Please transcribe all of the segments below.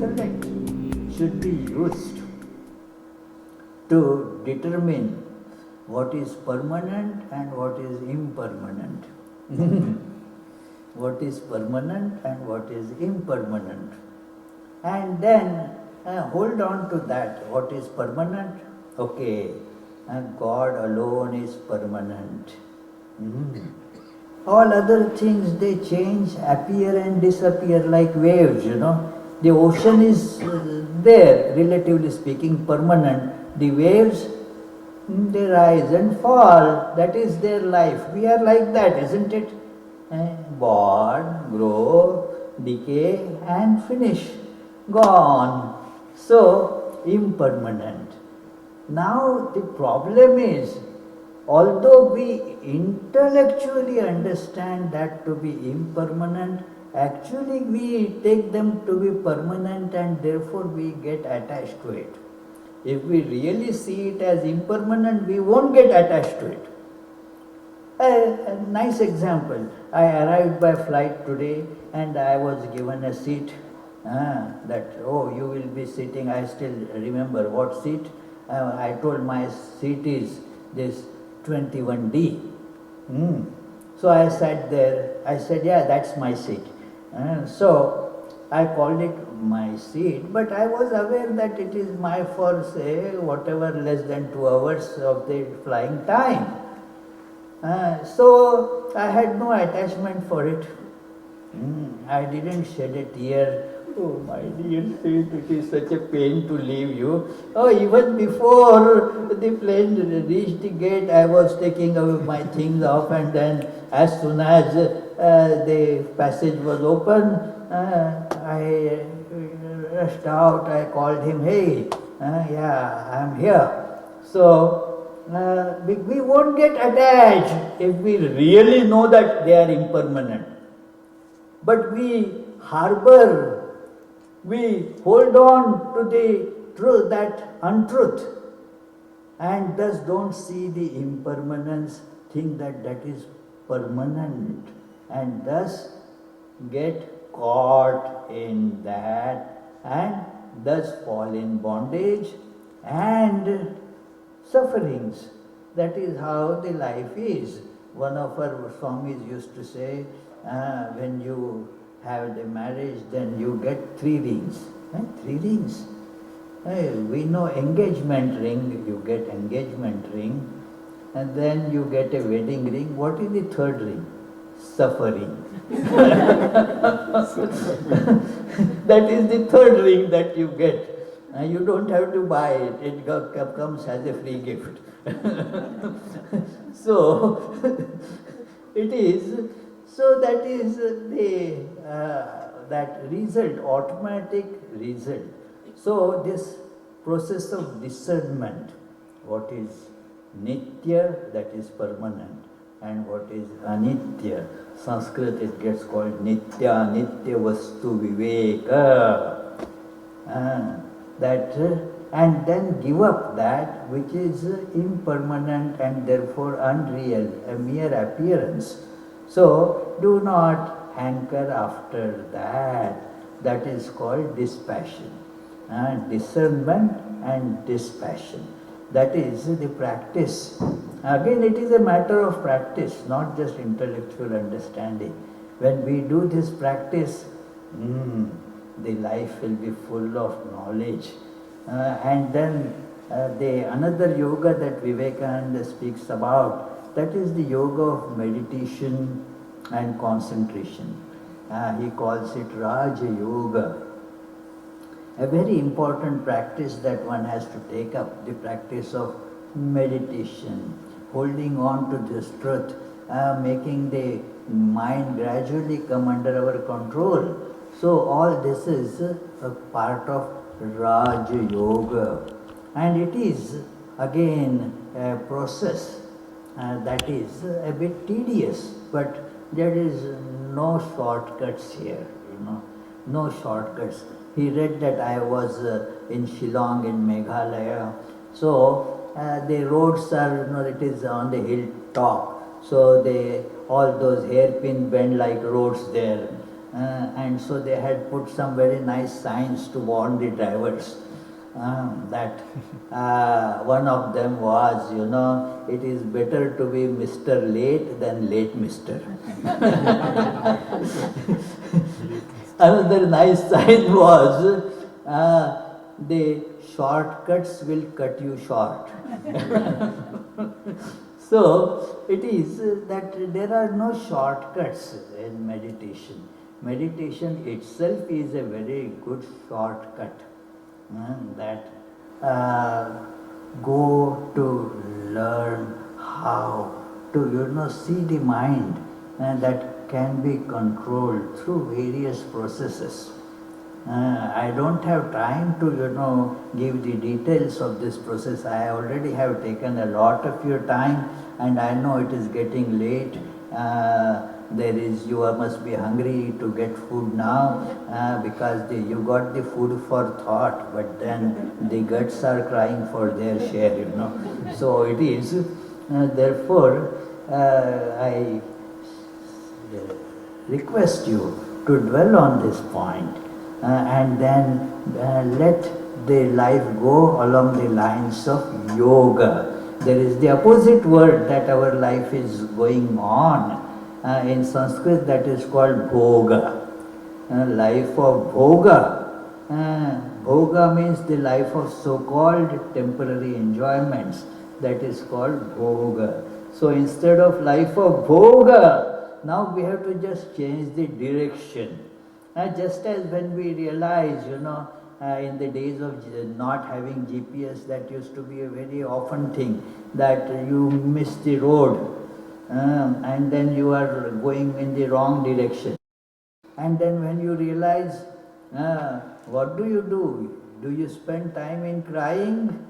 intellect should be used to determine what is permanent and what is impermanent. What is permanent and what is impermanent. And then hold on to that. What is permanent? Okay, God alone is permanent. All other things, they change, appear and disappear like waves, The ocean is there, relatively speaking, permanent. The waves, they rise and fall. That is their life. We are like that, isn't it? Born, grow, decay and finish. Gone. So, impermanent. Now the problem is, although we intellectually understand that to be impermanent, actually we take them to be permanent and therefore we get attached to it. If we really see it as impermanent, we won't get attached to it. A nice example, I arrived by flight today and I was given a seat you will be sitting, I still remember what seat. I told my seat is this 21D. So I sat there, I said, yeah, that's my seat. So I called it my seat, but I was aware that it is my for say whatever less than 2 hours of the flying time. So I had no attachment for it. I didn't shed a tear. Oh my dear seat, it is such a pain to leave you. Oh, even before the plane reached the gate, I was taking my things off, and then as soon as the passage was open, I rushed out. I called him, hey, yeah, I'm here. So we won't get attached if we really know that they are impermanent. But we harbor, we hold on to the truth, that untruth, and thus don't see the impermanence, think that that is permanent, and thus get caught in that and thus fall in bondage and sufferings. That is how the life is. One of our Swamis used to say, when you have the marriage, then you get 3 rings. 3 rings. We know engagement ring, you get engagement ring, and then you get a wedding ring. What is the 3rd ring? Suffering. That is the 3rd ring that you get. You don't have to buy it, it comes as a free gift. So, it is. So that is that result, automatic result. So this process of discernment, what is nitya, that is permanent, and what is anitya. Sanskrit it gets called nitya, nitya vastu viveka. And then give up that which is impermanent and therefore unreal, a mere appearance. So, do not hanker after that. That is called dispassion. Discernment and dispassion. That is the practice. Again, it is a matter of practice, not just intellectual understanding. When we do this practice, the life will be full of knowledge. And then another yoga that Vivekananda speaks about, that is the yoga of meditation and concentration. He calls it Raja Yoga. A very important practice that one has to take up, the practice of meditation, holding on to this truth, making the mind gradually come under our control. So all this is a part of Raja Yoga. And it is again a process that is a bit tedious, but there is no shortcuts here, no shortcuts. He read that I was in Shillong in Meghalaya, so the roads are, it is on the hilltop, so all those hairpin bend like roads there. And so they had put some very nice signs to warn the drivers. That one of them was, it is better to be Mr. Late than late Mr. Another nice sign was, the shortcuts will cut you short. So it is that there are no shortcuts in meditation. Meditation itself is a very good shortcut. That go to learn how to see the mind that can be controlled through various processes. I don't have time to give the details of this process. I already have taken a lot of your time, and I know it is getting late. You must be hungry to get food now, because you got the food for thought, but then the guts are crying for their share. So it is. Therefore, I request you to dwell on this point, and then let the life go along the lines of yoga. There is the opposite word that our life is going on. In Sanskrit, that is called bhoga. Life of bhoga. Bhoga means the life of so-called temporary enjoyments. That is called bhoga. So instead of life of bhoga, now we have to just change the direction. Just as when we realize, in the days of not having GPS, that used to be a very often thing, that you miss the road. And then you are going in the wrong direction. And then when you realize, what do? Do you spend time in crying?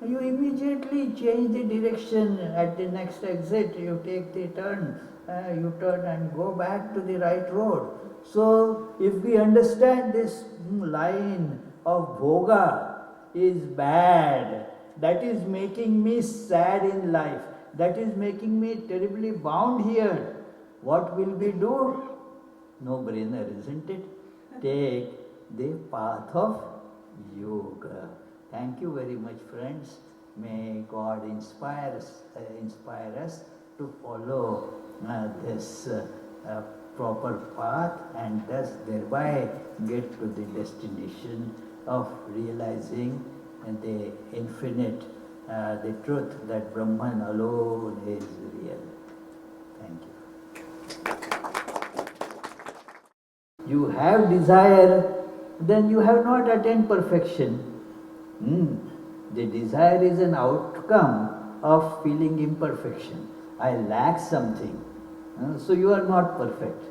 You immediately change the direction. At the next exit, you take the turn, you turn and go back to the right road. So, if we understand this line of bhoga is bad, that is making me sad in life, that is making me terribly bound here, what will we do? No brainer, isn't it? Take the path of yoga. Thank you very much, friends. May God inspire us to follow this proper path, and thus thereby get to the destination of realizing the infinite, the truth that Brahman alone is real. Thank you. You have desire, then you have not attained perfection. The desire is an outcome of feeling imperfection. I lack something, so you are not perfect.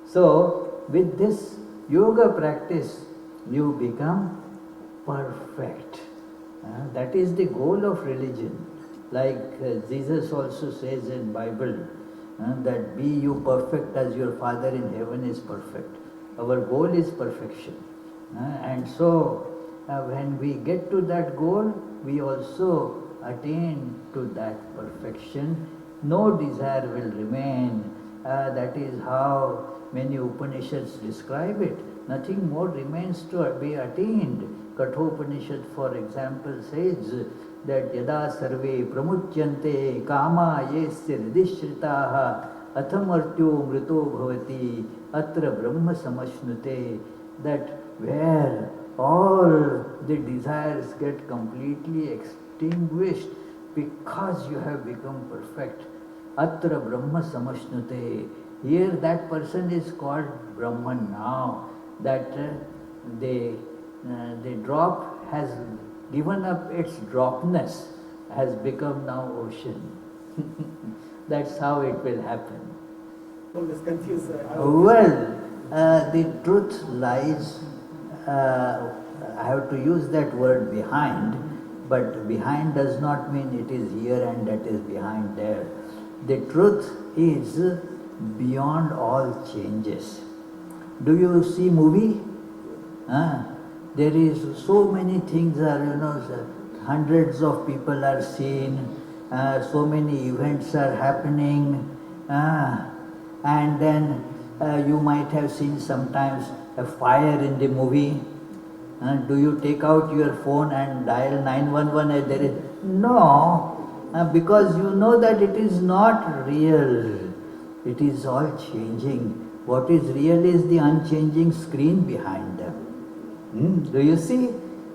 So with this yoga practice, you become perfect. That is the goal of religion. Like Jesus also says in Bible, that be you perfect as your Father in heaven is perfect. Our goal is perfection. And so when we get to that goal, we also attain to that perfection. No desire will remain. That is how many Upanishads describe it. Nothing more remains to be attained. Kathopanishad, for example, says that yada sarve pramuchyante kama yesya hridishritaha athamartyo mrito bhavati atra brahma samashnute, that where all the desires get completely extinguished because you have become perfect. Atra Brahma Samashnute. Here that person is called Brahman now. That the drop has given up its dropness, has become now ocean. That's how it will happen. Always confused. The truth lies, I have to use that word behind, but behind does not mean it is here and that is behind there. The truth is beyond all changes. Do you see movie? There is so many things are, hundreds of people are seen, so many events are happening, and then You might have seen sometimes a fire in the movie. Do you take out your phone and dial 911? There is no, because you know that it is not real. It is all changing. What is real is the unchanging screen behind them. Do you see?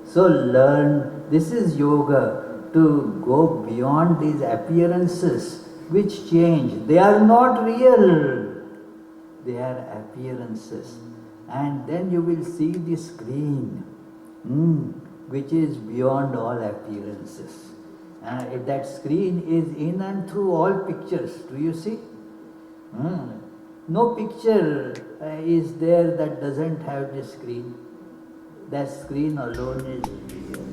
So learn. This is yoga, to go beyond these appearances which change. They are not real. They are appearances. And then you will see the screen, which is beyond all appearances. That screen is in and through all pictures. Do you see? No picture is there that doesn't have the screen. That screen alone is real.